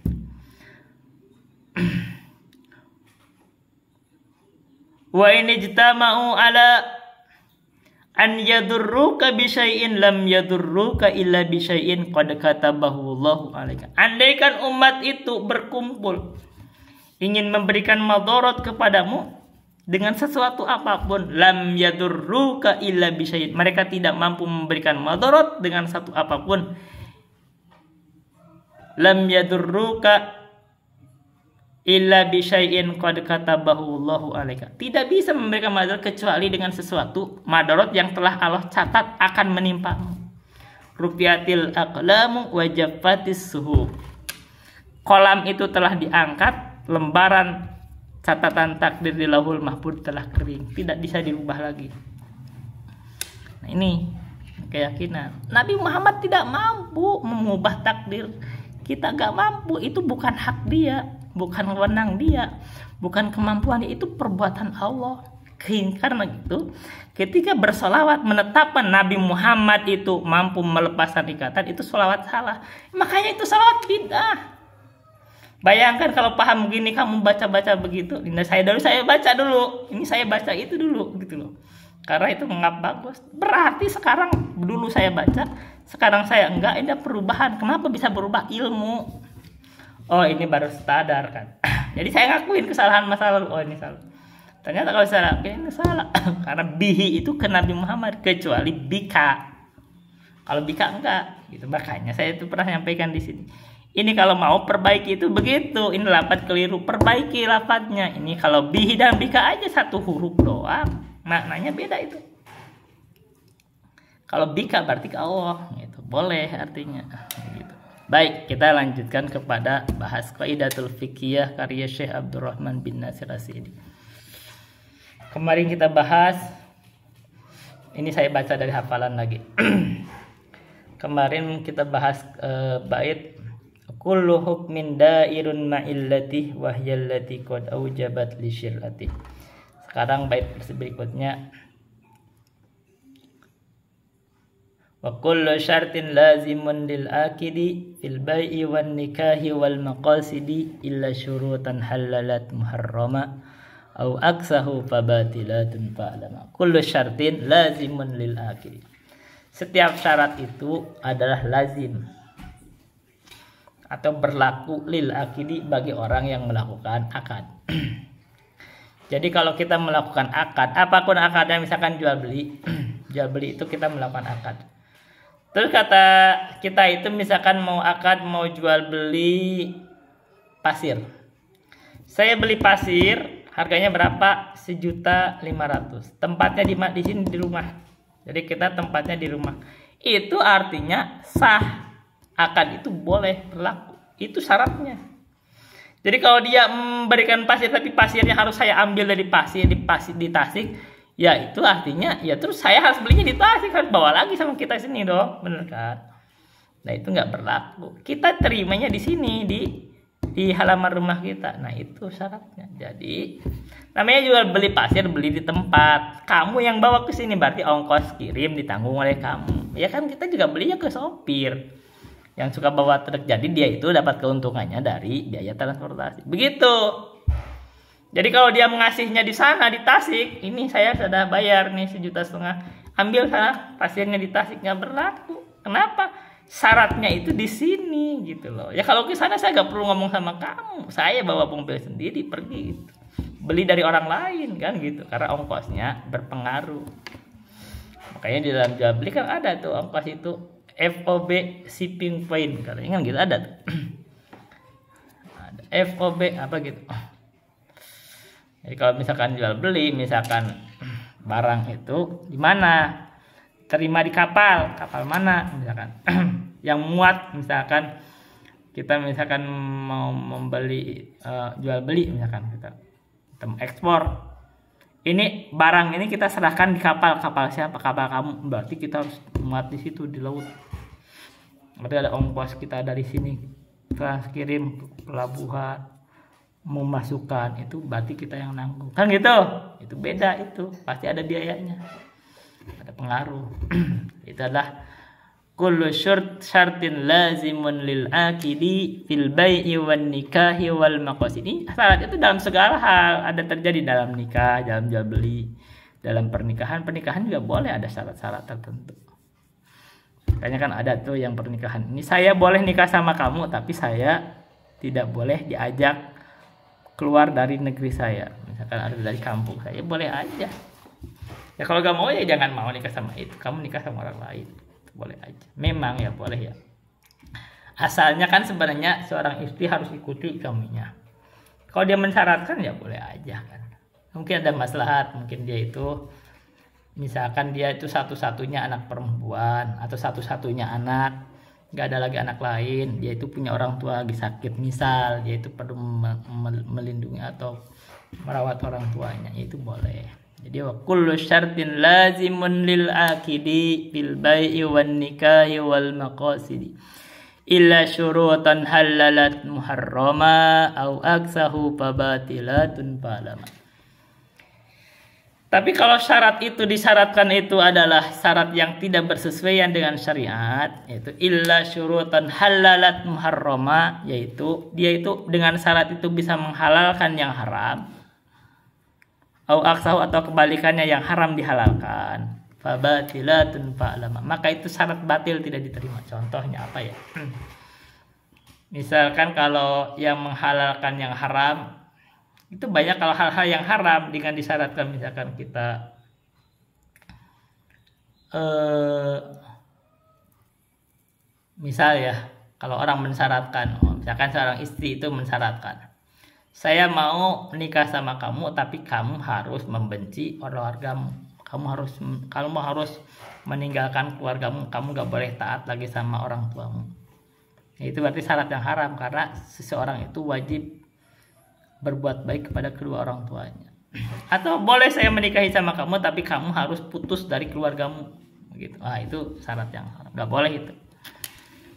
Wa in ijtama'u ala an yadurruka bi syai'in lam yadurruka illa bi syai'in qad katabahu Allahu 'alaika. Andaikan umat itu berkumpul ingin memberikan madarat kepadamu dengan sesuatu apapun, lam yadurruka illa bi syai'in. Mereka tidak mampu memberikan madarat dengan satu apapun. Lam yadurruka illa bi syai'in qad katabahu Allahu 'alaika. Tidak bisa memberikan madarat kecuali dengan sesuatu madarat yang telah Allah catat akan menimpamu. Rufiatil aqlamu wa jaffatis suhuf. Kolam itu telah diangkat, lembaran catatan takdir di Lauhul Mahfuz telah kering, tidak bisa dirubah lagi. Nah, ini keyakinan Nabi Muhammad tidak mampu mengubah takdir. Kita gak mampu, itu bukan hak dia, bukan wewenang dia, bukan kemampuan dia, itu perbuatan Allah. Karena itu, ketika bersolawat menetapkan Nabi Muhammad itu mampu melepaskan ikatan, itu solawat salah. Makanya itu solawat bid'ah. Bayangkan kalau paham begini, kamu baca-baca begitu. Ini saya baca dulu, ini saya baca itu dulu, gitu loh. Karena itu nggak bagus. Berarti sekarang dulu saya baca, sekarang saya enggak. Ini perubahan. Kenapa bisa berubah? Ilmu. Oh, ini baru sadar kan. Jadi saya ngakuin kesalahan masa lalu. Oh, ini salah. Ternyata kalau saya ini salah. Karena bihi itu ke Nabi Muhammad, kecuali bika. Kalau bika enggak. Gitu. Makanya saya itu pernah nyampaikan di sini. Ini kalau mau perbaiki itu begitu. Ini lafaz keliru, perbaiki lafaznya. Ini kalau bihi dan bika aja satu huruf doang. Maknanya beda itu. Kalau bika berarti ke Allah, gitu. Boleh artinya. Gitu. Baik, kita lanjutkan kepada bahas Qaidatul Fiqhiyah karya Syekh Abdurrahman bin Nasir As-Sa'di. Kemarin kita bahas, ini saya baca dari hafalan lagi. Kemarin kita bahas bait kullu hukmin dairun ma'illati wa hiyallati qad aujabat li syir'ati. Sekarang bait berikutnya, wa kullu syartin lazimun lil akidi fil bai'i wan nikahi wal maqasidi illa syurutan halalat muharrama au aksahu fabatilatun fa'lama. Kullu syartin lazimun lil akidi. Setiap syarat itu adalah lazim atau berlaku lil akidi bagi orang yang melakukan akad. Jadi kalau kita melakukan akad, apapun akadnya, misalkan jual beli, jual beli itu kita melakukan akad. Terus kata kita itu misalkan mau akad, mau jual beli pasir. Saya beli pasir, harganya berapa? 1.500.000. Tempatnya di sini di rumah. Jadi kita tempatnya di rumah. Itu artinya sah. Akad itu boleh berlaku. Itu syaratnya. Jadi kalau dia memberikan pasir tapi pasirnya harus saya ambil dari pasir di Tasik, ya itu artinya ya terus saya harus belinya di Tasik, harus bawa lagi sama kita sini dong, bener kan? Nah itu nggak berlaku. Kita terimanya di sini di halaman rumah kita. Nah itu syaratnya. Jadi namanya jual beli pasir, beli di tempat. Kamu yang bawa ke sini berarti ongkos kirim ditanggung oleh kamu. Ya kan kita juga belinya ke sopir yang suka bawa truk, jadi dia itu dapat keuntungannya dari biaya transportasi. Begitu. Jadi kalau dia mengasihnya di sana di Tasik, ini saya sudah bayar nih 1,5 juta, ambil sana pasirnya di Tasik, nggak berlaku. Kenapa? Syaratnya itu di sini gitu loh. Ya kalau ke sana saya nggak perlu ngomong sama kamu, saya bawa mobil sendiri pergi gitu. Beli dari orang lain kan gitu, karena ongkosnya berpengaruh. Makanya di dalam jual beli kan ada tuh ongkos itu. FOB shipping point katanya kan gitu ada tuh. Ada FOB apa gitu. Jadi kalau misalkan jual beli, misalkan barang itu di mana? Terima di kapal mana misalkan. Yang muat misalkan kita misalkan mau membeli jual beli misalkan kita ekspor. Ini barang ini kita serahkan di kapal siapa? Kapal kamu. Berarti kita harus muat di situ di laut. Berarti ada ongkos kita dari sini kirim ke pelabuhan, memasukkan itu berarti kita yang nanggung. Kan gitu. Itu beda itu. Pasti ada biayanya. Ada pengaruh. Itu adalah kullu syartin lazimun lil akidi fil bai'i wan nikahi wal maqasid. Ini syarat itu dalam segala hal, ada terjadi dalam nikah, dalam jual beli, dalam pernikahan juga boleh ada syarat-syarat tertentu. Makanya kan ada tuh yang pernikahan ini, saya boleh nikah sama kamu tapi saya tidak boleh diajak keluar dari negeri saya. Misalkan ada dari kampung saya, boleh aja. Ya kalau gak mau ya jangan mau nikah sama itu, kamu nikah sama orang lain, boleh aja. Memang ya boleh ya. Asalnya kan sebenarnya seorang istri harus ikuti suaminya. Kalau dia mensyaratkan ya boleh aja kan. Mungkin ada maslahat, mungkin dia itu misalkan dia itu satu-satunya anak perempuan atau satu-satunya anak, nggak ada lagi anak lain, dia itu punya orang tua lagi sakit misal, dia itu perlu melindungi atau merawat orang tuanya, itu boleh. Jadi wa kullu syartin lazimun lil akidi bil bai'i wan nikahi wal maqasidi illa syurutan halalat muharrama au aksahu fabatilatun falama. Tapi kalau syarat itu disyaratkan itu adalah syarat yang tidak bersesuaian dengan syariat, yaitu illa syurutan halalat muharrama, yaitu dia itu dengan syarat itu bisa menghalalkan yang haram, au aksahu atau kebalikannya yang haram dihalalkan, fabatilatun fa'lama, maka itu syarat batil tidak diterima. Contohnya apa ya? Misalkan kalau yang menghalalkan yang haram, itu banyak kalau hal-hal yang haram dengan disyaratkan, misalkan kita misal ya, kalau orang mensyaratkan, misalkan seorang istri itu mensyaratkan, saya mau menikah sama kamu tapi kamu harus membenci keluargamu, kamu harus meninggalkan keluargamu, kamu gak boleh taat lagi sama orang tuamu. Itu berarti syarat yang haram, karena seseorang itu wajib berbuat baik kepada kedua orang tuanya. Atau boleh saya menikahi sama kamu tapi kamu harus putus dari keluargamu, begitu. Itu syarat yang haram, nggak boleh itu.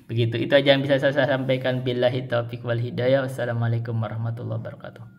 Begitu, itu aja yang bisa saya sampaikan. Billahi taufiq wal hidayah. Wassalamualaikum warahmatullahi wabarakatuh.